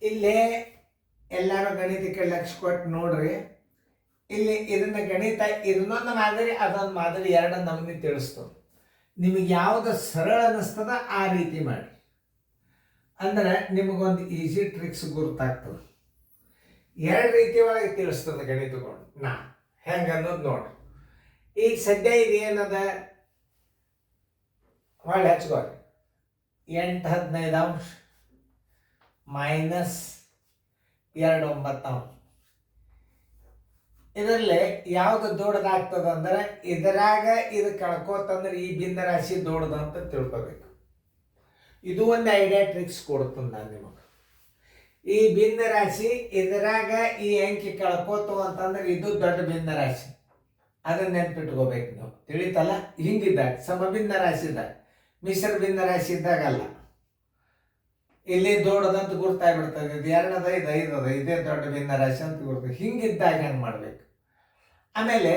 ಇಲ್ಲೇ ಎಲ್ಲರೂ ಗಣಿತಕ್ಕೆ ಲಕ್ಷ ಕೊಟ್ಟು ನೋಡ್ರಿ. ಇಲ್ಲಿ ಇದನ್ನ ಗಣಿತ ಇದನ್ನೊಂದು ಮಾದರಿ ಅದೊಂದು ಮಾದರಿ ಎರಡು ನಮೂನಿ ತಿಳಿಸ್ತದೆ. ನಿಮಗೆ ಯಾವುದು ಸರಳ ಅನ್ನಿಸ್ತದ ಆ ರೀತಿ ಮಾಡಿ. ಅಂದ್ರೆ ನಿಮಗೊಂದು ಈಸಿ ಟ್ರಿಕ್ಸ್ ಗುರುತಾಗ್ತದೆ. ಎರಡು ರೀತಿ ಒಳಗೆ ತಿಳಿಸ್ತದೆ ಗಣಿತಗಳು. ಹೆಂಗೆ ಅನ್ನೋದು ನೋಡ್ರಿ. ಈಗ ಸದ್ಯ ಇದು ಏನದ ಹೊಳ್ಳಿ ಹಚ್ಕೋರಿ. 8/15 ಮೈನಸ್ 2/9. ಇದರಲ್ಲಿ ಯಾವ್ದು ದೊಡ್ಡದಾಗ್ತದ ಅಂದ್ರೆ ಇದರಾಗ ಇದು ಕಳ್ಕೋತಂದ್ರೆ ಈ ಭಿನ್ನ ರಾಶಿ ದೊಡ್ಡದಂತ ತಿಳ್ಕೊಬೇಕು. ಇದು ಒಂದು ಐಡಿಯಾ ಟ್ರಿಕ್ಸ್ ಕೊಡ್ತೀನಿ ನಾನು ನಿಮಗೆ. ಈ ಭಿನ್ನ ರಾಶಿ ಇದರಾಗ ಈ ಅಂಕಿ ಕಳ್ಕೋತು ಅಂತಂದ್ರೆ ಇದು ದೊಡ್ಡ ಭಿನ್ನ ರಾಶಿ. ಅದನ್ನ ನೆನ್ಪಿಟ್ಕೋಬೇಕು ನೀವು. ತಿಳಿತಲ್ಲ? ಹಿಂಗಿದ್ದಾಗ ಸಮಭಿನ್ನ ರಾಶಿ ಇದ್ದಾಗ, ಮಿಶ್ರ ಭಿನ್ನ ರಾಶಿ ಇದ್ದಾಗಲ್ಲ. ಇಲ್ಲಿ ದೊಡ್ಡದಂತ ಗುರ್ತಾಗ್ಬಿಡ್ತದೆ. ಇದು 2 ಅದ, ಇದು 5 ಅದ, ಇದೇ ದೊಡ್ಡ ಭಿನ್ನ ರಾಶಿ ಅಂತ ಗುರ್ತದೆ. ಹಿಂಗಿದ್ದಾಗ ಹೆಂಗೆ ಮಾಡ್ಬೇಕು? ಆಮೇಲೆ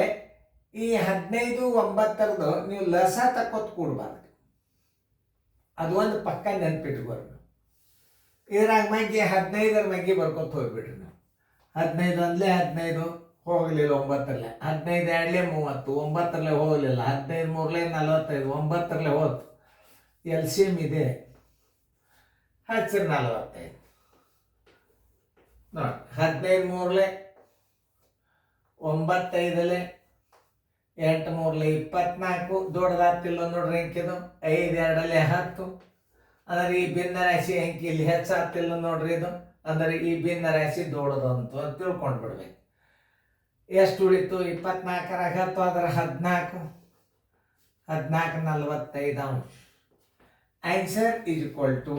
ಈ 15, 9 ನೀವು ಲಸ ತಕ್ಕೋತ್ ಕೂಡಬಾರ್ದು. ಅದು ಒಂದು ಪಕ್ಕ ನೆನ್ಪಿಟ್ಕೋರಿ. ಇದ್ರಾಗ ಮಗ್ಗಿ 15 ಮಗ್ಗಿ ಬರ್ಕೊತ ಹೋಗ್ಬಿಡ್ರಿ ನಾವು. 15 ಒಂದ್ಲೆ 15 ಹೋಗಲಿಲ್ಲ 9ರಲ್ಲೇ, 15 ಎರಡ್ಲೆ 30, 9ರಲ್ಲೇ ಹೋಗಲಿಲ್ಲ, 15 3ಲೆ 45, 9ರಲ್ಲೇ ಹೋತು. LCM ಇದೆ, ಹಚ್ಚಿರ 45 ನೋಡಿ. 15 3ಲೆ 9 5ಲೆ 8 3ಲೆ 24 ದೊಡ್ಡದಾಗ್ತಿಲ್ಲ ನೋಡ್ರಿ ಅಂಕಿದು. 5 2ಲೆ 10 ಅಂದ್ರೆ ಈ ಭಿನ್ನ ರಾಶಿ ಅಂಕಿ ಇಲ್ಲಿ ಹೆಚ್ಚಾಗ್ತಿಲ್ಲ ನೋಡ್ರಿ. ಇದು ಅಂದ್ರೆ ಈ ಭಿನ್ನ ರಾಶಿ ದೊಡ್ಡದಂತು ಅಂತ ತಿಳ್ಕೊಂಡು ಬಿಡ್ಬೇಕು. ಎಷ್ಟು ಉಳಿತು? 24ರಾಗ 10 ಆದ್ರೆ 14, 14 45. Answer is equal to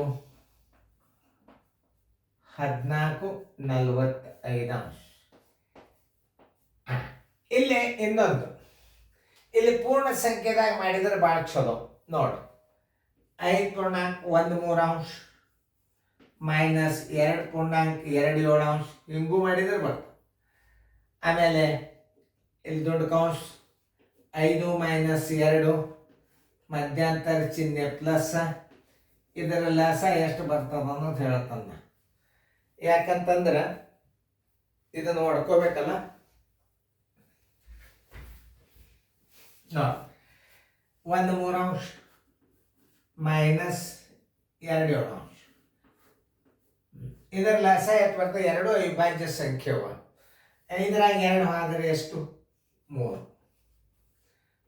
14 45. ಇಲ್ಲಿ ಇನ್ನೊಂದು, ಇಲ್ಲಿ ಪೂರ್ಣ ಸಂಖ್ಯೆದಾಗ ಮಾಡಿದ್ರೆ ಭಾಳ ಚಲೋ ನೋಡಿ. 5.13 ಮೈನಸ್ 2.27 ಹಿಂಗೂ ಮಾಡಿದ್ರೆ ಬರ್ತದೆ. ಆಮೇಲೆ ಇಲ್ಲಿ ದೊಡ್ಡ ಕೌಂಶ 5 ಮೈನಸ್ 2 ಮಧ್ಯಂತರ ಚಿಹ್ನೆ ಪ್ಲಸ್. ಇದರ ಲಾಸ ಎಷ್ಟು ಬರ್ತದ ಅನ್ನೋದು ಹೇಳ್ತಾನ. ಯಾಕಂತಂದ್ರೆ ಇದನ್ನು ಹೊಡ್ಕೋಬೇಕಲ್ಲ. 1/3 ಮೈನಸ್ 2/7. ಇದರ ಲಾಸ ಎಷ್ಟು ಬರ್ತದೆ? 2 ಅವಿಭಾಜ್ಯ ಸಂಖ್ಯೆವ. 5ರಾಗ 2 ಆದರೆ ಎಷ್ಟು? 3.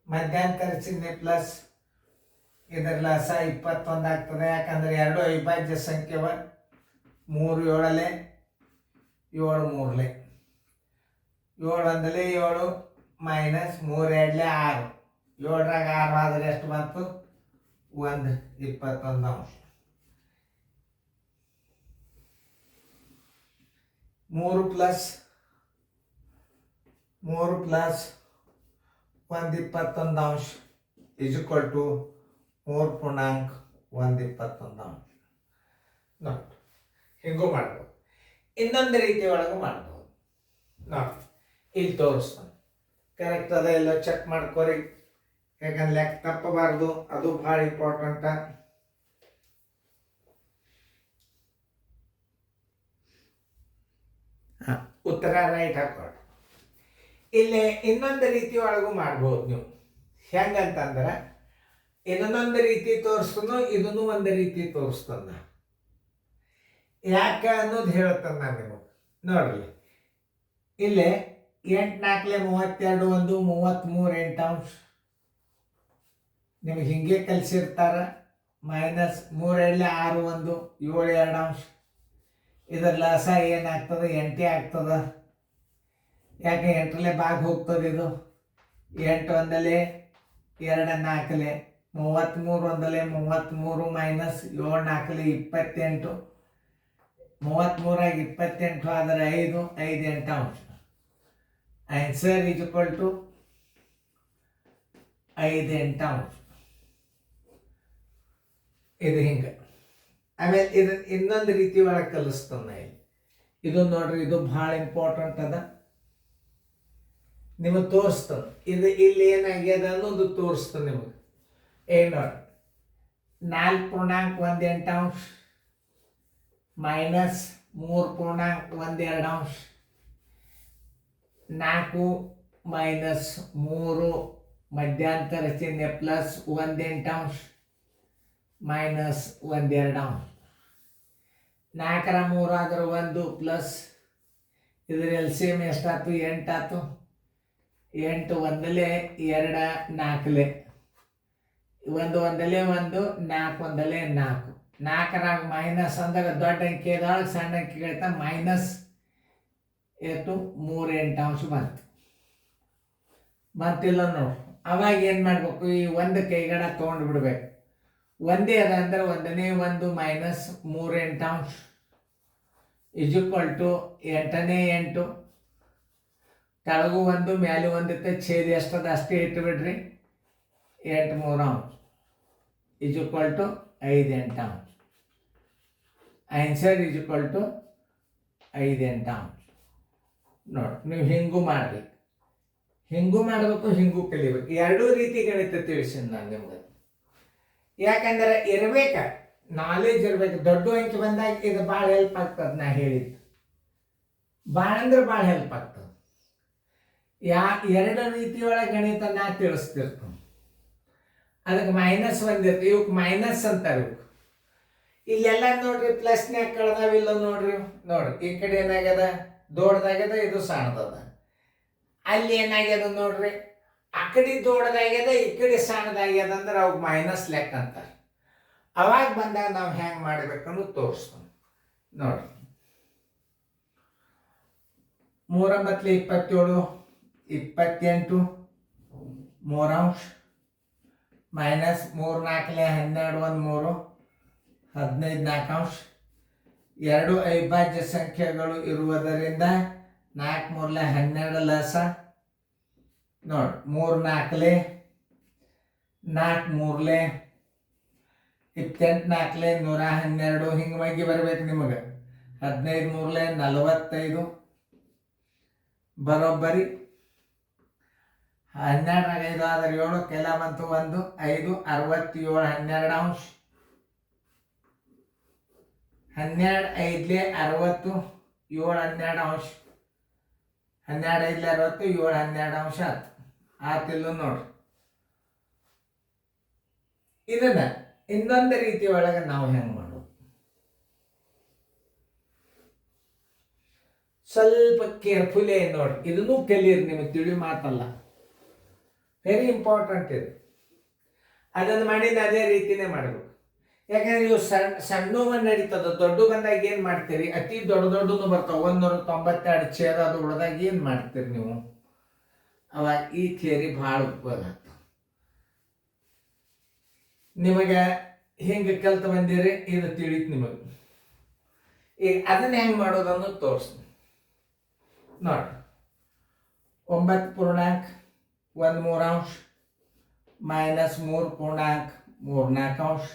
ಮಧ್ಯಂತರ ಚಿಹ್ನೆ ಪ್ಲಸ್. ಇದರ ಲಾಸ 21 ಆಗ್ತದೆ. ಯಾಕಂದ್ರೆ 2 ಅವಿಭಾಜ್ಯ ಸಂಖ್ಯೆವ. 3 7ಲೆ 7 3ಲೆ 7 1ಲೆ 7 ಮೈನಸ್ 3 2ಲೆ 6. 7ರಾಗ 6 ಆದರೆ ಎಷ್ಟು ಬಂತು? 1/21. 3 ಪ್ಲಸ್ 1/21 ಈಸ್ ಈಕ್ವಲ್ ಟು 3.1/21. ನೋಡಿ, ಹಿಂಗೂ ಮಾಡ್ಬೋದು. ಇನ್ನೊಂದು ರೀತಿ ಒಳಗೆ ಮಾಡ್ಬೋದು ನೋಡಿ. ಇಲ್ಲಿ ತೋರಿಸ್ತಾನೆ. ಕರೆಕ್ಟ್ ಅದ ಎಲ್ಲ ಚೆಕ್ ಮಾಡ್ಕೋರಿ. ಯಾಕಂದ್ರೆ ಲೆಕ್ಕ ತಪ್ಪಬಾರ್ದು, ಅದು ಭಾಳ ಇಂಪಾರ್ಟೆಂಟ. ಉತ್ತರ ರೈಟ್ ಹಾಕೊಳ್ಳಿ. ಇಲ್ಲಿ ಇನ್ನೊಂದು ರೀತಿ ಒಳಗೂ ಮಾಡ್ಬೋದು ನೀವು. ಹೆಂಗಂತಂದ್ರೆ ಇದನ್ನೊಂದು ರೀತಿ ತೋರಿಸ್ತಾನು, ಇದನ್ನು ಒಂದು ರೀತಿ ತೋರಿಸ್ತಾನ. ಯಾಕೆ ಅನ್ನೋದು ಹೇಳ್ತಾನೆ ನಾನು ನಿಮಗೆ. ನೋಡ್ರಿ, ಇಲ್ಲಿ 8 4ಲೆ 32 1 33 8 ನಿಮಗೆ ಹಿಂಗೆ ಕಲಿಸಿರ್ತಾರ. ಮೈನಸ್ 3 2ಲೆ 6 1 7 2. ಇದರ ಲಾಸ ಏನಾಗ್ತದೆ? 8 ಆಗ್ತದ. ಯಾಕೆ 8ಲೆ ಭಾಗ ಹೋಗ್ತದೆ. ಇದು 8 1ಲೆ 2 4ಲೆ 33 1ಲೆ 33 ಮೈನಸ್ 7 4ಲೆ 28. 33ರಾಗ 28 ಆದರೆ 5 5 8. Answer is equal to 5 8. ಇದು ಹಿಂಗೆ. ಆಮೇಲೆ ಇದನ್ನ ಇನ್ನೊಂದು ರೀತಿ ಒಳಗೆ ಕಲಿಸ್ತಾನೆ. ಇದು ನೋಡ್ರಿ, ಇದು ಭಾಳ ಇಂಪಾರ್ಟೆಂಟ್ ಅದ. ನಿಮಗೆ ತೋರಿಸ್ತಾನೆ. ಇದು ಇಲ್ಲಿ ಏನಾಗ್ಯದ ಅನ್ನೋದು ತೋರಿಸ್ತಾನೆ ನಿಮಗೆ. ಏನು ನೋಡಿ, 4.18 ಮೈನಸ್ 3.12 4 ಮೈನಸ್ 3 ಮಧ್ಯಂತರ ಚಿಹ್ನೆ ಪ್ಲಸ್ 1/8 ಮೈನಸ್ 1/2. 4 3 ಆದ್ರೆ 1 ಪ್ಲಸ್ ಇದ್ರ LCM ಎಷ್ಟಾಯ್ತು? 8 ಆಯ್ತು. 8 ಒಂದಲೇ 2 4 1 ಒಂದಲೇ 1 4 ಒಂದಲೇ 4. 4ರಾಗ ಮೈನಸ್ ಅಂದಾಗ ದೊಡ್ಡ ಅಂಕಿ ಇದ್ದೊಳಗೆ ಸಣ್ಣ ಅಂಕಿಗಳಿತ ಮೈನಸ್ ಎಷ್ಟು 3/8 ಬಂತಿಲ್ಲ ನೋಡ್ರಿ. ಅವಾಗ ಏನು ಮಾಡಬೇಕು? ಈ ಒಂದು ಕೈಗಡ ತೊಗೊಂಡು ಬಿಡ್ಬೇಕು. ಒಂದೇ ಅದ ಅಂದ್ರೆ 1ನೇ 1 ಮೈನಸ್ 3/8 ಇಸ್ ಈಕ್ವಲ್ ಟು 8ನೇ 8 ಕೆಳಗೂ 1 ಮ್ಯಾಲೆ 1 ಇರುತ್ತೆ. ಛೇದ ಎಷ್ಟದ ಅಷ್ಟೇ ಇಟ್ಟುಬಿಡ್ರಿ. 8 3 is equal to 5/8. Answer is equal to 5/8. ನೋಡಿ, ನೀವು ಹಿಂಗೂ ಮಾಡ್ಬೇಕು, ಹಿಂಗೂ ಮಾಡಬೇಕು, ಹಿಂಗೂ ಕಲಿಬೇಕು. ಎರಡೂ ರೀತಿ ಗಣಿತ ತಿಳಿಸಿದ್ ನಾನು ನಿಮ್ಗೆ. ಯಾಕಂದ್ರೆ ಇರ್ಬೇಕ, ನಾಲೆಜ್ ಇರ್ಬೇಕು. ದೊಡ್ಡ ಅಂಕಿ ಬಂದಾಗ ಇದು ಭಾಳ ಹೆಲ್ಪ್ ಆಗ್ತದೆ. ನಾ ಹೇಳಿದ್ದು ಭಾಳ ಅಂದ್ರೆ ಭಾಳ ಹೆಲ್ಪ್ ಆಗ್ತದೆ. ಎರಡು ರೀತಿಯೊಳಗೆ ಗಣಿತ ನಾ ತಿಳಿಸ್ತಿರ್ತೀನಿ. ಅದಕ್ಕೆ ಮೈನಸ್ ಒಂದಿರ್ತೀವಿ, ಇವಕ್ಕೆ ಮೈನಸ್ ಅಂತಾರೆ. ಇವಕ್ಕೆ ಇಲ್ಲೆಲ್ಲ ನೋಡ್ರಿ ಪ್ಲಸ್ನ್ಯಾಗ ಕಳೆದಾವಿಲ್ಲ ನೋಡ್ರಿ. ನೋಡ್ರಿ ಈ ಕಡೆ ಏನಾಗ್ಯದ? ದೊಡ್ಡದಾಗ್ಯದ, ಇದು ಸಣ್ಣದದ. ಅಲ್ಲಿ ಏನಾಗ್ಯದ ನೋಡ್ರಿ, ಆ ಕಡೆ ದೊಡ್ಡದಾಗ್ಯದ, ಈ ಕಡೆ ಸಣ್ಣದಾಗ್ಯದ ಅಂದ್ರೆ ಅವಾಗ ಮೈನಸ್ ಲೆಕ್ಕ ಅಂತಾರೆ. ಅವಾಗ ಬಂದಾಗ ನಾವು ಹೆಂಗೆ ಮಾಡ್ಬೇಕನ್ನು ತೋರಿಸ್ತೀವಿ ನೋಡ್ರಿ. 3 27 28 3 ಮೈನಸ್ 3 4 12 1 3 15 4 ಎರಡು ಅವಿಭಾಜ್ಯ ಸಂಖ್ಯೆಗಳು ಇರುವುದರಿಂದ 4 3 12 ಲಸ ನೋಡಿ. 3 4 4 3 28 4 112 ಹಿಂಗೆ ಮಗ್ಗಿ ಬರ್ಬೇಕು ನಿಮಗೆ. 15 3 45 ಬರೋಬ್ಬರಿ. 12 5 ಆದ್ರೆ 7 ಕೆಲ ಬಂತು 1 5 67 12 12 5 60 7 12 12 5 60 7 12 ಆತಿಲ್ಲ ನೋಡ್ರಿ. ಇದನ್ನ ಇನ್ನೊಂದು ರೀತಿ ಒಳಗೆ ನಾವು ಹೆಂಗೆ ಮಾಡೋದು? ಸ್ವಲ್ಪ ಕೇರ್ಫುಲ್ಲೇ ನೋಡಿ. ಇದನ್ನು ಕಲೀರಿ, ನಿಮಗೆ ತಿಳಿ ಮಾತಲ್ಲ, ವೆರಿ ಇಂಪಾರ್ಟೆಂಟ್ ಇದು. ಅದನ್ನು ಮಾಡಿದ ಅದೇ ರೀತಿನೇ ಮಾಡಬೇಕು. ಯಾಕಂದ್ರೆ ನೀವು ಸಣ್ಣ ನಡೀತದ. ದೊಡ್ಡ ಬಂದಾಗ ಏನು ಮಾಡ್ತೀರಿ? ಅತಿ ದೊಡ್ಡ ದೊಡ್ಡನು ಬರ್ತಾವೆ. 192 ಛೇದ ಅದು ಉಳ್ದಾಗ ಏನು ಮಾಡ್ತೀರಿ ನೀವು? ಅವಾಗ ಈ ಥಿಯರಿ ಭಾಳ ಉಪಯೋಗ ಆಗ್ತದೆ ನಿಮಗೆ. ಹಿಂಗೆ ಕಲ್ತು ಬಂದಿರಿ, ಇದು ತಿಳಿತು ನಿಮಗೆ. ಈಗ ಅದನ್ನ ಹೆಂಗೆ ಮಾಡೋದನ್ನು ತೋರಿಸ್ತೀನಿ ನೋಡಿ. 9.13 ಮೈನಸ್ 3.34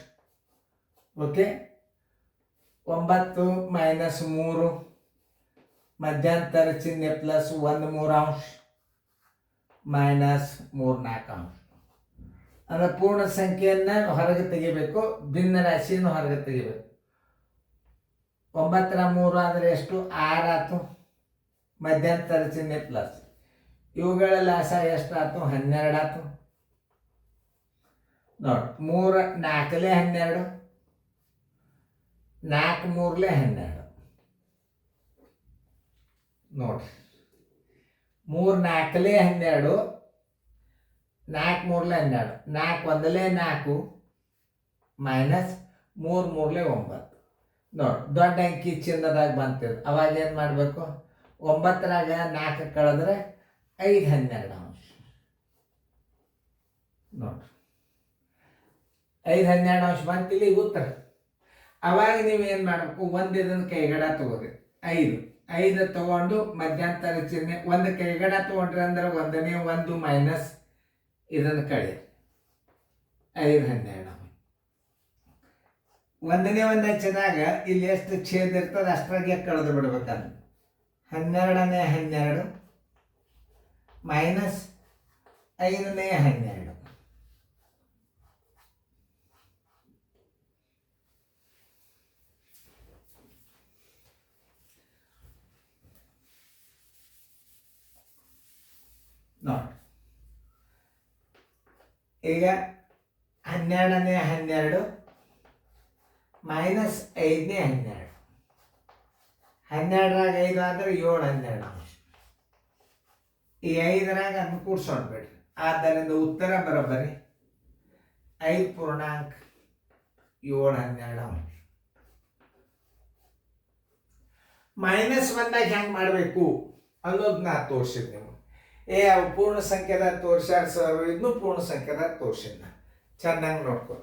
ಓಕೆ. 9 ಮೈನಸ್ 3 ಮಧ್ಯಂತರ ಚಿಹ್ನೆ ಪ್ಲಸ್ 1/3 ಮೈನಸ್ 3/4 ಅಂದ್ರೆ ಪೂರ್ಣ ಸಂಖ್ಯೆಯನ್ನ ಹೊರಗೆ ತೆಗಿಬೇಕು, ಭಿನ್ನ ರಾಶಿಯನ್ನು ಹೊರಗೆ ತೆಗಿಬೇಕು. 9 3 ಆದರೆ ಎಷ್ಟು? 6 ಆಯ್ತು. ಮಧ್ಯಂತರ ಚಿಹ್ನೆ ಪ್ಲಸ್ ಇವುಗಳ ಲಾಸ ಎಷ್ಟಾಯ್ತು? 12 ಆಯ್ತು ನೋಡಿ. 3 4 12 4 3 12 ನೋಡ್ರಿ. 3 4 12 4 3 12 4 1 4 ಮೈನಸ್ 3 3 9 ನೋಡಿ. ದೊಡ್ಡ ಅಂಕಿ ಚಿನ್ನದಾಗ ಬಂತಿದ್ದು. ಅವಾಗ ಏನು ಮಾಡಬೇಕು? 9ರಾಗ 4 ಕಳೆದ್ರೆ 5 12 ನೋಡ್ರಿ. 5 12 ಬಂತಿಲ್ಲ ಈಗ ಉತ್ತರ. ಅವಾಗ ನೀವು ಏನು ಮಾಡಬೇಕು? ಇದನ್ನು ಕೈಗಡ ತಗೋರಿ. 5 ತಗೊಂಡು ಮಧ್ಯಂತರ ಚಿಹ್ನೆ ಒಂದು ಕೈಗಡ ತಗೊಂಡ್ರಿ ಅಂದ್ರೆ 1ನೇ 1 ಮೈನಸ್ ಇದನ್ನು ಕಳಿ 5 12 1ನೇ 1 ಹಚ್ಚಿದಾಗ ಇಲ್ಲಿ ಎಷ್ಟು ಛೇದ ಇರ್ತದೆ ಅಷ್ಟ್ರಾಗೆ ಕಳೆದು ಬಿಡ್ಬೇಕಂದ್ರೆ 12ನೇ 12 ಮೈನಸ್ 5ನೇ 12 5 ನೋಡಿ ಈಗ 12ನೇ 12 ಮೈನಸ್ 5ನೇ 12 12ರಾಗ 5 ಆದರೆ 7 12 ಅಂಶ. ಈ 5ರಾಗ ಅದನ್ನು ಕೂಡ್ಸೋಣ್ಬೇಡ್ರಿ. ಆದ್ದರಿಂದ ಉತ್ತರ ಬರೋಬ್ಬರಿ 5.712 ಅಂಶ. ಮೈನಸ್ ಬಂದಾಗ ಹೆಂಗೆ ಮಾಡಬೇಕು ಅನ್ನೋದು ನಾ ತೋರಿಸಿದ್ ನೀವು. ಅವು ಪೂರ್ಣ ಸಂಖ್ಯೆದಾಗ ತೋರಿಸ್ಯಾರ ಸರ್, ಇದನ್ನು ಪೂರ್ಣ ಸಂಖ್ಯೆದಾಗ ತೋರಿಸಿದ್ ನಾ. ಚೆನ್ನಾಗಿ ನೋಡ್ಕೊ.